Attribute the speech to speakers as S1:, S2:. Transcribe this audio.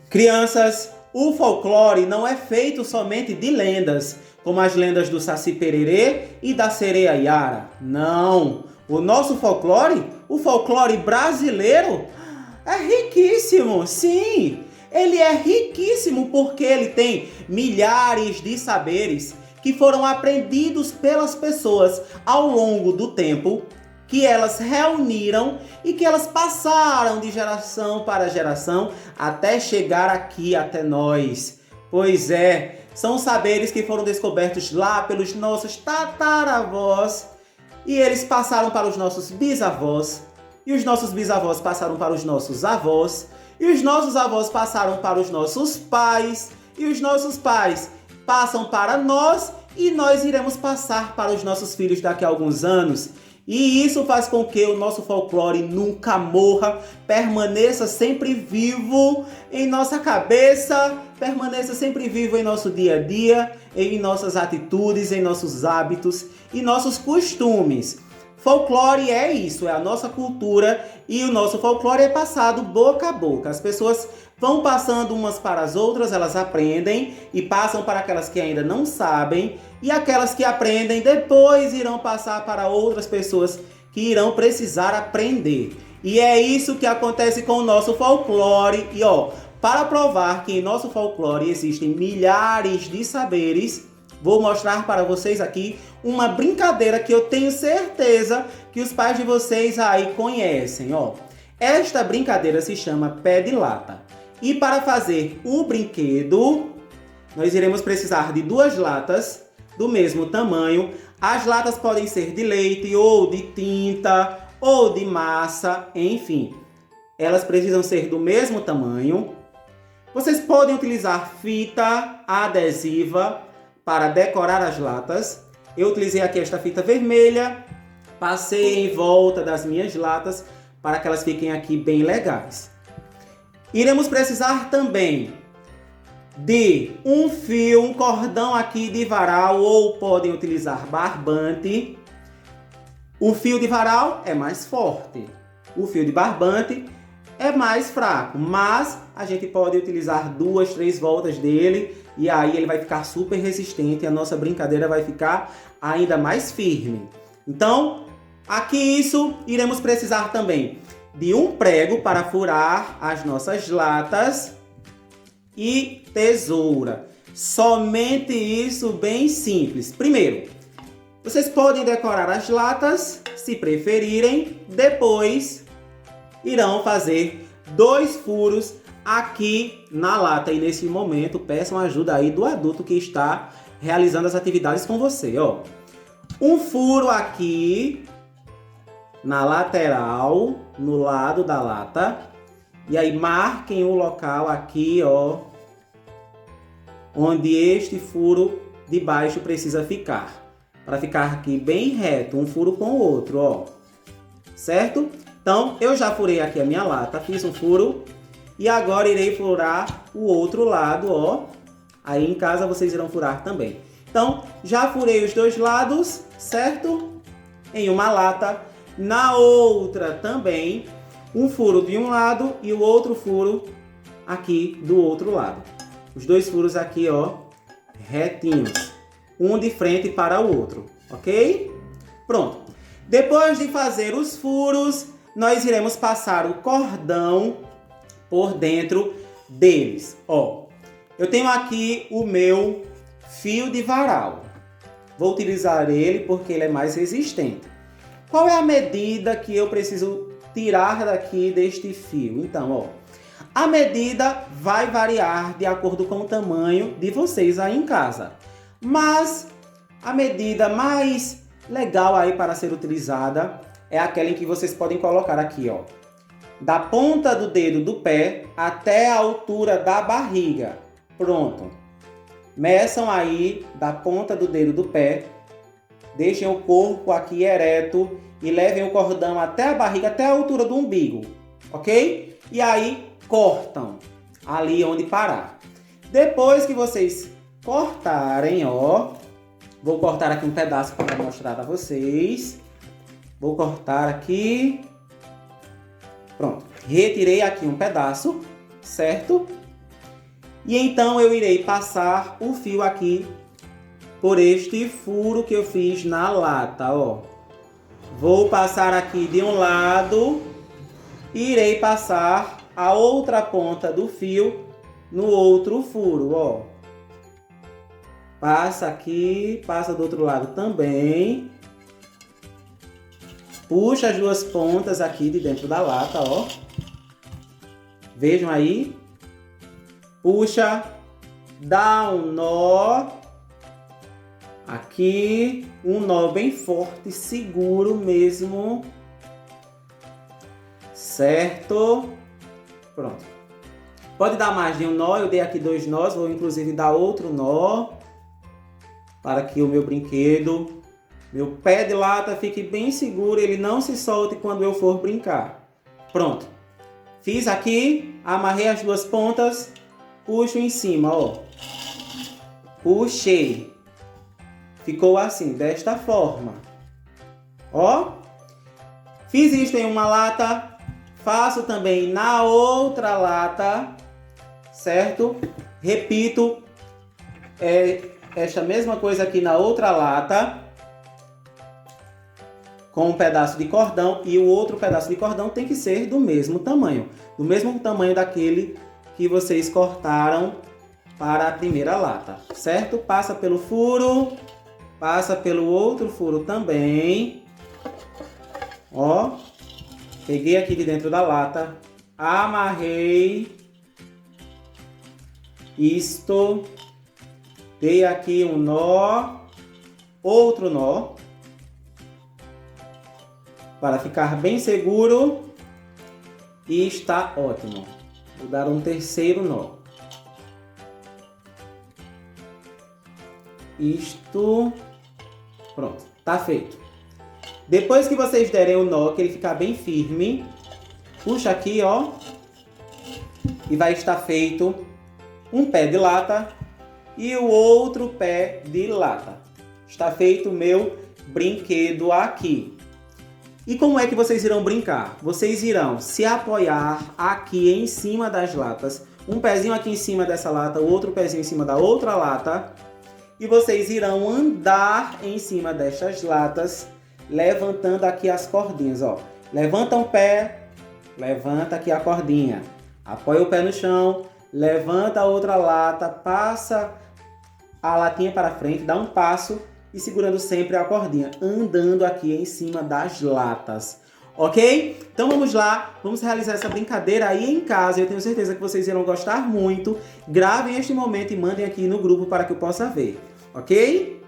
S1: Crianças, o folclore não é feito somente de lendas, como as lendas do Saci Pererê e da Sereia Yara. Não! O nosso folclore, o folclore brasileiro, é riquíssimo, sim! Ele é riquíssimo porque ele tem milhares de saberes que foram aprendidos pelas pessoas ao longo do tempo, que elas reuniram e que elas passaram de geração para geração até chegar aqui até nós. Pois é, são saberes que foram descobertos lá pelos nossos tataravós e eles passaram para os nossos bisavós e os nossos bisavós passaram para os nossos avós e os nossos avós passaram para os nossos pais e os nossos pais passam para nós e nós iremos passar para os nossos filhos daqui a alguns anos. E isso faz com que o nosso folclore nunca morra, permaneça sempre vivo em nossa cabeça, permaneça sempre vivo em nosso dia a dia, em nossas atitudes, em nossos hábitos e nossos costumes. Folclore é isso, é a nossa cultura e o nosso folclore é passado boca a boca. As pessoas vão passando umas para as outras, elas aprendem e passam para aquelas que ainda não sabem. E aquelas que aprendem depois irão passar para outras pessoas que irão precisar aprender. E é isso que acontece com o nosso folclore. E para provar que em nosso folclore existem milhares de saberes, vou mostrar para vocês aqui uma brincadeira que eu tenho certeza que os pais de vocês aí conhecem. Esta brincadeira se chama pé de lata. E para fazer o brinquedo, nós iremos precisar de 2 latas do mesmo tamanho. As latas podem ser de leite ou de tinta ou de massa, enfim. Elas precisam ser do mesmo tamanho. Vocês podem utilizar fita adesiva para decorar as latas. Eu utilizei aqui esta fita vermelha, passei em volta das minhas latas para que elas fiquem aqui bem legais. Iremos precisar também de um fio, um cordão aqui de varal ou podem utilizar barbante. O fio de varal é mais forte, o fio de barbante é mais fraco, mas a gente pode utilizar 2, 3 voltas dele e aí ele vai ficar super resistente e a nossa brincadeira vai ficar ainda mais firme. Então, aqui iremos precisar também de um prego para furar as nossas latas e tesoura. Somente isso, bem simples. Primeiro, vocês podem decorar as latas, se preferirem. Depois, irão fazer 2 furos aqui na lata. E nesse momento, peçam ajuda aí do adulto que está realizando as atividades com você. Um furo aqui na lateral, no lado da lata. E aí marquem o local aqui, onde este furo de baixo precisa ficar. Para ficar aqui bem reto, um furo com o outro, certo? Então, eu já furei aqui a minha lata, fiz um furo. E agora irei furar o outro lado, Aí em casa vocês irão furar também. Então, já furei os 2 lados, certo? Em uma lata. Na outra também, um furo de um lado e o outro furo aqui do outro lado. Os 2 furos aqui, retinhos. Um de frente para o outro, ok? Pronto. Depois de fazer os furos, nós iremos passar o cordão por dentro deles. Eu tenho aqui o meu fio de varal. Vou utilizar ele porque ele é mais resistente. Qual é a medida que eu preciso tirar daqui deste fio? Então, a medida vai variar de acordo com o tamanho de vocês aí em casa. Mas a medida mais legal aí para ser utilizada é aquela em que vocês podem colocar aqui, da ponta do dedo do pé até a altura da barriga. Pronto. Meçam aí da ponta do dedo do pé. Deixem o corpo aqui ereto e levem o cordão até a barriga, até a altura do umbigo, ok? E aí cortam ali onde parar. Depois que vocês cortarem, vou cortar aqui um pedaço para mostrar a vocês. Vou cortar aqui. Pronto. Retirei aqui um pedaço, certo? E então eu irei passar o fio aqui por este furo que eu fiz na lata, ó. Vou passar aqui de um lado e irei passar a outra ponta do fio no outro furo, ó. Passa aqui, passa do outro lado também. Puxa as duas pontas aqui de dentro da lata, ó. Vejam aí. Puxa, dá um nó. Aqui, um nó bem forte, seguro mesmo. Certo? Pronto. Pode dar mais de um nó, eu dei aqui 2 nós, vou inclusive dar outro nó. Para que o meu brinquedo, meu pé de lata fique bem seguro, ele não se solte quando eu for brincar. Pronto. Fiz aqui, amarrei as duas pontas, puxo em cima, ó. Puxei. Ficou assim, desta forma. Ó. Fiz isso em uma lata, faço também na outra lata, certo? Repito, esta mesma coisa aqui na outra lata, com um pedaço de cordão, e o outro pedaço de cordão tem que ser do mesmo tamanho daquele que vocês cortaram para a primeira lata, certo? Passa pelo furo, passa pelo outro furo também, ó, peguei aqui de dentro da lata, amarrei isto, dei aqui um nó, outro nó, para ficar bem seguro, e está ótimo. Vou dar um terceiro nó. Isto, pronto, tá feito. Depois que vocês derem o nó, que ele ficar bem firme, puxa aqui, ó, e vai estar feito um pé de lata e o outro pé de lata. Está feito o meu brinquedo aqui. E como é que vocês irão brincar? Vocês irão se apoiar aqui em cima das latas. Um pezinho aqui em cima dessa lata, outro pezinho em cima da outra lata. E vocês irão andar em cima destas latas, levantando aqui as cordinhas, ó. Levanta um pé, levanta aqui a cordinha. Apoia o pé no chão, levanta a outra lata, passa a latinha para frente, dá um passo e segurando sempre a cordinha, andando aqui em cima das latas. Ok? Então vamos lá, vamos realizar essa brincadeira aí em casa. Eu tenho certeza que vocês irão gostar muito. Gravem este momento e mandem aqui no grupo para que eu possa ver. Ok?